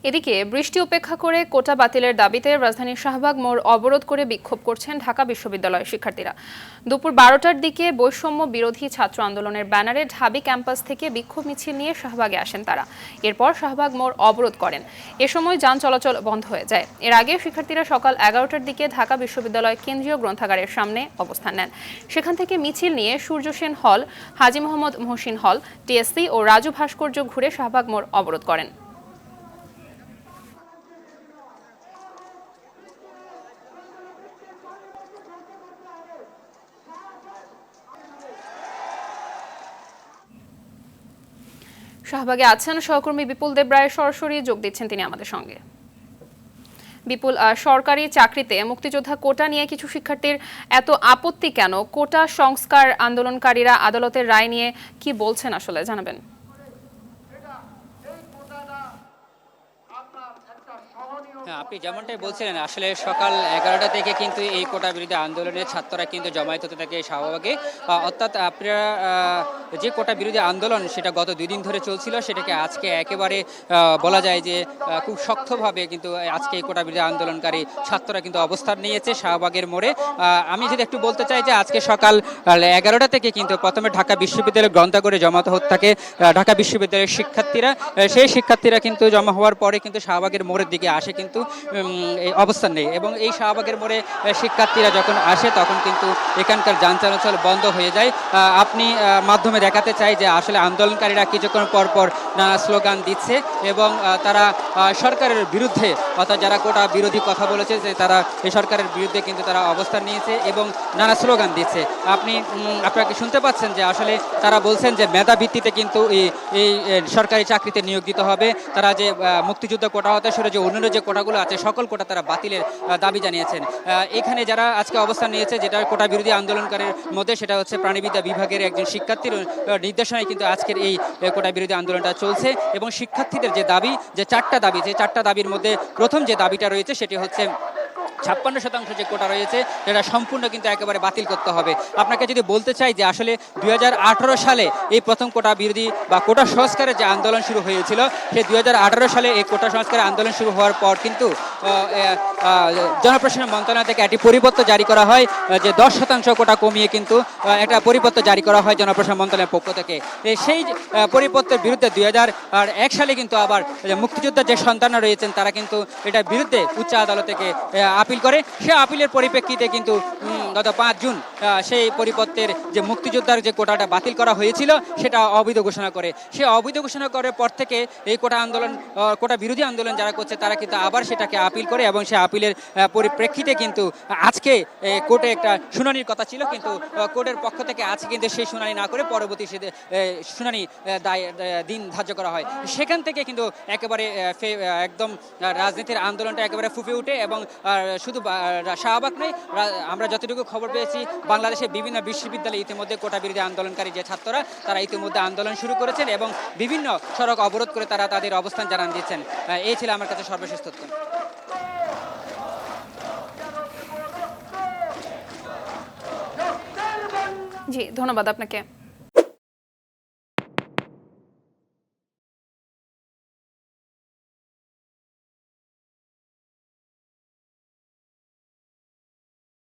এদিকে বৃষ্টি উপেক্ষা করে কোটা বাতিলের দাবিতে রাজধানীর শাহবাগ মোড় অবরোধ করে বিক্ষোভ করছেন ঢাকা বিশ্ববিদ্যালয়ের শিক্ষার্থীরা। দুপুর 12টার দিকে বৈষম্য বিরোধী ছাত্র আন্দোলনের ব্যানারে ঢাবি ক্যাম্পাস থেকে বিক্ষোভ মিছিল নিয়ে শাহবাগে আসেন তারা। এরপর শাহবাগ মোড় অবরোধ করেন। এ সময় যান চলাচল বন্ধ হয়ে যায়। এর আগে শিক্ষার্থীরা সকাল 11টার দিকে ঢাকা বিশ্ববিদ্যালয় কেন্দ্রীয় গ্রন্থাগারের সামনে অবস্থান নেন। সেখান থেকে মিছিল নিয়ে সূর্য সেন হল, হাজী মোহাম্মদ মহসিন হল, টিএসসি ও রাজু ভাস্কর্য ঘুরে শাহবাগ মোড় অবরোধ করেন। শাহবাগে আছেন সহকর্মী বিপুল দেবরায়, সরাসরি যোগ দিচ্ছেন তিনি আমাদের সঙ্গে। বিপুল, সরকারি চাকরিতে মুক্তিযোদ্ধা কোটা নিয়ে কিছু শিক্ষার্থীর এত আপত্তি কেন? কোটা সংস্কার আন্দোলনকারীরা আদালতের রায় নিয়ে কি বলছেন আসলে জানাবেন? আপনি যেমনটাই বলছিলেন, আসলে সকাল 11টা থেকে কিন্তু এই কোটা বিরোধী আন্দোলনের ছাত্ররা কিন্তু জমায়েত হতে থাকে শাহবাগে। অর্থাৎ আপনারা যে কোটা বিরোধী আন্দোলন সেটা গত 2 দিন ধরে চলছিল, সেটাকে আজকে একেবারে বলা যায় যে খুব শক্তভাবে কিন্তু আজকে এই কোটা বিরোধী আন্দোলনকারী ছাত্ররা কিন্তু অবস্থান নিয়েছে শাহবাগের মোড়ে। আমি যদি একটু বলতে চাই যে আজকে সকাল 11টা থেকে কিন্তু প্রথমে ঢাকা বিশ্ববিদ্যালয়ের গ্রন্থাগারে জমায়েত হতে থাকে ঢাকা বিশ্ববিদ্যালয়ের শিক্ষার্থীরা। সেই শিক্ষার্থীরা কিন্তু জমা হওয়ার পরে কিন্তু শাহবাগের মোড়ের দিকে আসে কিন্তু অবস্থান নেই, এবং এই শাহবাগের মোড়ে শিক্ষার্থীরা যখন আসে তখন কিন্তু এখানকার যান চলাচল বন্ধ হয়ে যায়। আপনি মাধ্যমে দেখাতে চাই যে আসলে আন্দোলনকারীরা কিছুক্ষণ পর পর নানা স্লোগান দিচ্ছে এবং তারা সরকারের বিরুদ্ধে, অর্থাৎ যারা কোটা বিরোধী কথা বলেছে যে তারা এই সরকারের বিরুদ্ধে কিন্তু তারা অবস্থান নিয়েছে এবং নানা স্লোগান দিচ্ছে। আপনাকে শুনতে পাচ্ছেন যে আসলে তারা বলছেন যে মেধা ভিত্তিতে কিন্তু এই সরকারি চাকরিতে নিয়োগ দিতে হবে। তারা যে মুক্তিযুদ্ধ কোটা হতে শুরু যে অন্যান্য যে কোটাগুলো আছে সকল কোটা তারা বাতিলের দাবি জানিয়েছেন। এখানে যারা আজকে অবস্থান নিয়েছে, যেটা কোটা বিরোধী আন্দোলনকারীর মধ্যে, সেটা হচ্ছে প্রাণীবিদ্যা বিভাগের একজন শিক্ষার্থীর নির্দেশনায় কিন্তু আজকের এই কোটা বিরোধী আন্দোলনটা চলছে। এবং শিক্ষার্থীদের যে দাবি, যে 4টা দাবি, যে 4টা দাবির মধ্যে প্রথম যে দাবিটা রয়েছে সেটি হচ্ছে 56% যে কোটা রয়েছে সেটা সম্পূর্ণ কিন্তু একেবারে বাতিল করতে হবে। আপনাকে যদি বলতে চাই যে আসলে 2018 সালে এই প্রথম কোটা বিরোধী বা কোটা সংস্কারের যে আন্দোলন শুরু হয়েছিল, সেই 2018 সালে এই কোটা সংস্কারের আন্দোলন শুরু হওয়ার পর কিন্তু জনপ্রশাসন মন্ত্রণালয় থেকে একটি পরিপত্র জারি করা হয় যে 10% কোটা কমিয়ে কিন্তু একটা পরিপত্র জারি করা হয় জনপ্রশাসন মন্ত্রণালয়ের পক্ষ থেকে। সেই পরিপত্রের বিরুদ্ধে 2001 সালে কিন্তু আবার মুক্তিযোদ্ধার যে সন্তানরা রয়েছেন তারা কিন্তু এটার বিরুদ্ধে উচ্চ আদালত থেকে আপিল করে। সে আপিলের পরিপ্রেক্ষিতে কিন্তু গত 5 জুন সেই পরিপত্রের যে মুক্তিযোদ্ধার যে কোটাটা বাতিল করা হয়েছিল সেটা অবৈধ ঘোষণা করে। সে অবৈধ ঘোষণা করার পর থেকে এই কোটা বিরোধী আন্দোলন যারা করছে তারা কিন্তু আবার সেটাকে আপিল করে, এবং সে আপিলের পরিপ্রেক্ষিতে কিন্তু আজকে কোর্টে একটা শুনানির কথা ছিল, কিন্তু কোর্টের পক্ষ থেকে আজকে কিন্তু সেই শুনানি না করে পরবর্তী শুনানি দিন ধার্য করা হয়। সেখান থেকে কিন্তু একেবারে একদম রাজনীতির আন্দোলনটা একেবারে ফুঁপে ওঠে। এবং শুধু শাহবাগ নয়, আমরা যতটুকু খবর পেয়েছি বাংলাদেশের বিভিন্ন বিশ্ববিদ্যালয়ে ইতিমধ্যে কোটা বিরোধী আন্দোলনকারী যে ছাত্ররা তারা ইতিমধ্যে আন্দোলন শুরু করেছেন এবং বিভিন্ন সড়ক অবরোধ করে তারা তাদের অবস্থান জানান দিচ্ছেন। এই ছিল আমার কাছে সর্বশেষ তথ্য। জি, ধন্যবাদ আপনাকে।